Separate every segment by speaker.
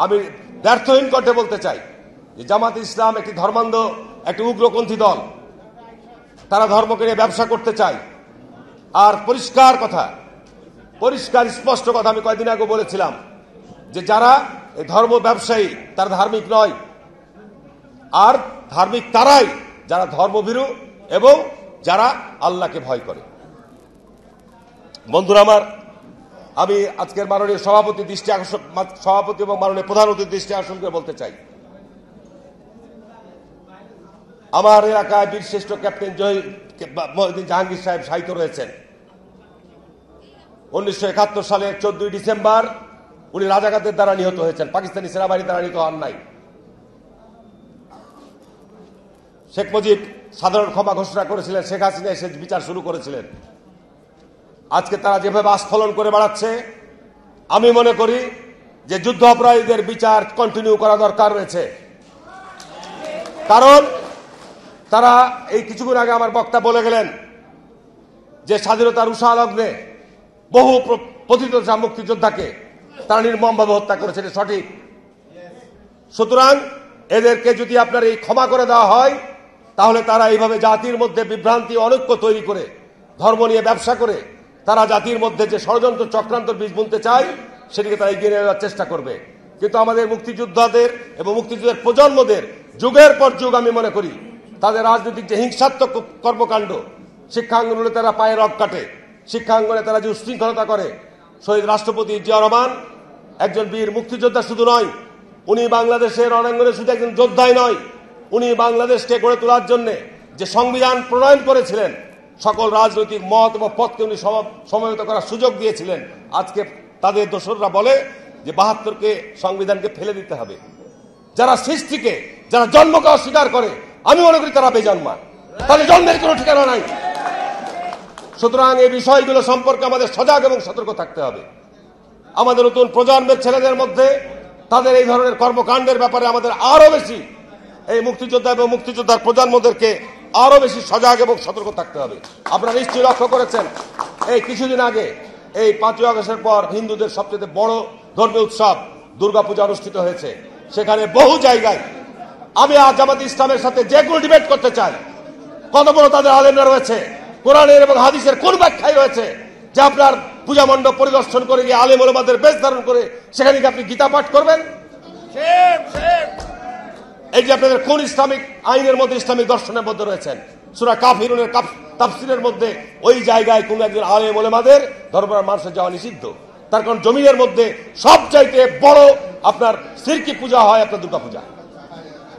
Speaker 1: আমি ব্যর্থহীন কণ্ঠে বলতে চাই যে জামাত ইসলাম একটি ধর্মান্ধ, একটি উগ্রপন্থী দল। তারা ধর্মকে নিয়ে ব্যবসা করতে চায়। আর পরিষ্কার স্পষ্ট কথা আমি কয়েকদিন আগে বলেছিলাম যে যারা এই ধর্ম ব্যবসায়ী তারা ধার্মিক নয়, আর ধার্মিক তারাই যারা ধর্মভীরু এবং যারা আল্লাহকে ভয় করে। বন্ধুরা আমার, আমি আজকের মাননীয় সভাপতি এবং মাননীয় প্রধান অতিথির দৃষ্টি আকর্ষণ করে বলতে চাই, আমার এলাকায় বীরশ্রেষ্ঠ ক্যাপ্টেন মহিউদ্দিন জাহাঙ্গীর সাহেব শায়িত রয়েছেন। 1971 সালের 14 ডিসেম্বর উনি রাজাকারদের দ্বারা নিহত হয়েছেন, পাকিস্তানি সেনাবাহিনীর দ্বারা নিহত হন নাই। শেখ মুজিব সাধারণ ক্ষমা ঘোষণা করেছিলেন, শেখ হাসিনা এসে বিচার শুরু করেছিলেন। আজকে তারা যেভাবে আস্ফলন করে বেড়াচ্ছে, আমি মনে করি যে যুদ্ধ অপরাধীদের বিচার কন্টিনিউ করা দরকার রয়েছে। কারণ তারা এই কিছুক্ষণ আগে আমার বক্তা বলে গেলেন যে স্বাধীনতার উষা লগ্নে বহু পতিত মুক্তিযোদ্ধাকে তারা নির্মমভাবে হত্যা করেছে, এটা সঠিক। সুতরাং এদেরকে যদি আপনার এই ক্ষমা করে দেওয়া হয়, তাহলে তারা এইভাবে জাতির মধ্যে বিভ্রান্তি, অনৈক্য তৈরি করে, ধর্ম নিয়ে ব্যবসা করে তারা জাতির মধ্যে যে ষড়যন্ত্র চক্রান্তর বীজ বুনতে চায় সেটিকে তারা এগিয়ে নেওয়ার চেষ্টা করবে। কিন্তু আমাদের মুক্তিযোদ্ধাদের এবং মুক্তিযুদ্ধের প্রজন্মদের যুগের পর যুগ আমি মনে করি তাদের রাজনৈতিক যে হিংসাত্মক কর্মকাণ্ড, শিক্ষাঙ্গনে তারা পায়ে রগ কাটে, শিক্ষাঙ্গনে তারা যে উশৃঙ্খলতা করে। শহীদ রাষ্ট্রপতি জিয়া রহমান একজন বীর মুক্তিযোদ্ধা শুধু নয়, উনি বাংলাদেশের রণাঙ্গনে শুধু একজন যোদ্ধাই নয়, উনি বাংলাদেশকে গড়ে তোলার জন্য যে সংবিধান প্রণয়ন করেছিলেন, সকল রাজনৈতিক মত এবং পথকে উনি সমবেত করার সুযোগ দিয়েছিলেন। আজকে তাদের দোসররা বলে যে ৭২কে সংবিধানকে ফেলে দিতে হবে। যারা সৃষ্টিকে, যারা জন্মকে অস্বীকার করে, আমি মনে করি তারা বেজন্মা, তাদের জন্মের কোনো ঠিকানা নাই। সুতরাং এই বিষয়গুলো সম্পর্কে আমাদের সজাগ এবং সতর্ক থাকতে হবে। আমাদের নতুন প্রজন্মের ছেলেদের মধ্যে তাদের এই ধরনের কর্মকাণ্ডের ব্যাপারে আমাদের আরো বেশি, এই মুক্তিযোদ্ধা এবং মুক্তিযোদ্ধার প্রজন্মদেরকে আরো বেশি সজাগ এবং সতর্ক থাকতে হবে। আপনারা নিশ্চয়ই লক্ষ্য করেছেন, এই কিছুদিন আগে এই 5ই আগস্টের পর হিন্দুদের সবচেয়ে বড় ধর্মীয় উৎসব দুর্গাপূজা অনুষ্ঠিত হয়েছে। সেখানে বহু জায়গায় আমি আজ জামাত ইসলামের সাথে যেগুলো ডিবেট করতে চাই, কত বড় তাদের আলেমরা রয়েছে, কোরআনের এবং হাদিসের কোন ব্যাখ্যায় রয়েছে যে আপনার পূজা মণ্ডপ পরিদর্শন করে গিয়ে আলেম ওলামাদের বেশ ধারণ করে সেখানে কি আপনি গীতা পাঠ করবেন? এই যে আপনাদের কোন ইসলামিক আইনের মধ্যে, ইসলামিক দর্শনের মধ্যে রয়েছেন, সূরা কাফিরুনের তাফসীরের মধ্যে ওই জায়গায় কোন একজন আলেম ওলামাদের দরবার মানুষের যাওয়া নিষিদ্ধ। তার কারণ জমিনের মধ্যে সবচাইতে বড় আপনার শিরকি পূজা হয় আপনার দুর্গা পূজা।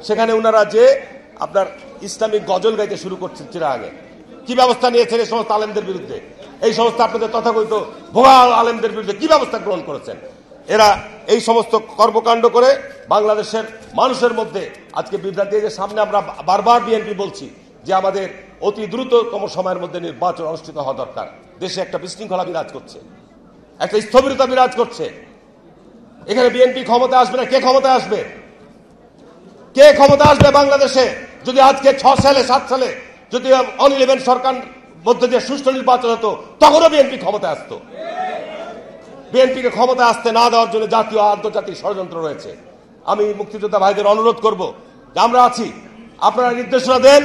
Speaker 1: সেখানে ওনারা যে আপনার ইসলামিক গজল গাইতে শুরু করছেন চিরাগে, কি ব্যবস্থা নিয়েছেন এই সমস্ত আলেমদের বিরুদ্ধে? এই সমস্ত আপনাদের তথাকথিত ভুয়া আলেমদের বিরুদ্ধে কি ব্যবস্থা গ্রহণ করেছেন? এরা এই সমস্ত কর্মকাণ্ড করে বাংলাদেশের মানুষের মধ্যে আজকে বিভ্রান্তি। যে সামনে আমরা বারবার বিএনপি বলছি যে আমাদের অতি দ্রুততম সময়ের মধ্যে নির্বাচন অনুষ্ঠিত হওয়া দরকার। দেশে একটা বিশৃঙ্খলা বিরাজ করছে, একটা স্থবিরতা বিরাজ করছে। এখানে বিএনপি ক্ষমতা আসবে না, কে ক্ষমতা আসবে? কে ক্ষমতা আসবে বাংলাদেশে যদি আজকে 6 সালে 7 সালে যদি অন 11 সরকার মধ্যে যে সুষ্ঠু নির্বাচন হতো, তখনও বিএনপি ক্ষমতা আসতো। বিএনপিকে ক্ষমতা আসতে না দেওয়ার জন্য জাতীয় আন্তর্জাতিক ষড়যন্ত্র রয়েছে। আমি মুক্তিযোদ্ধা ভাইদের অনুরোধ করব যে আমরা আছি, আপনারা নির্দেশনা দেন,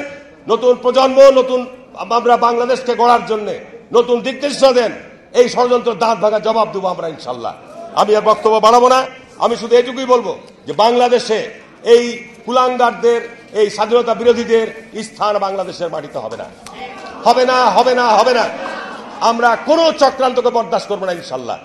Speaker 1: নতুন প্রজন্ম, নতুন আমরা বাংলাদেশকে গড়ার জন্য নতুন দিক নির্দেশনা দেন। এই ষড়যন্ত্র দাঁত ভাঙা জবাব দেবো আমরা ইনশাল্লাহ। আমি আর বক্তব্য বাড়াবো না, আমি শুধু এটুকুই বলবো যে বাংলাদেশে এই কুলাঙ্গারদের, এই স্বাধীনতা বিরোধীদের স্থান বাংলাদেশের মাটিতে হবে না, হবে না, হবে না, হবে না। আমরা কোনো চক্রান্তকে বরদাস্ত করবো না ইনশাল্লাহ।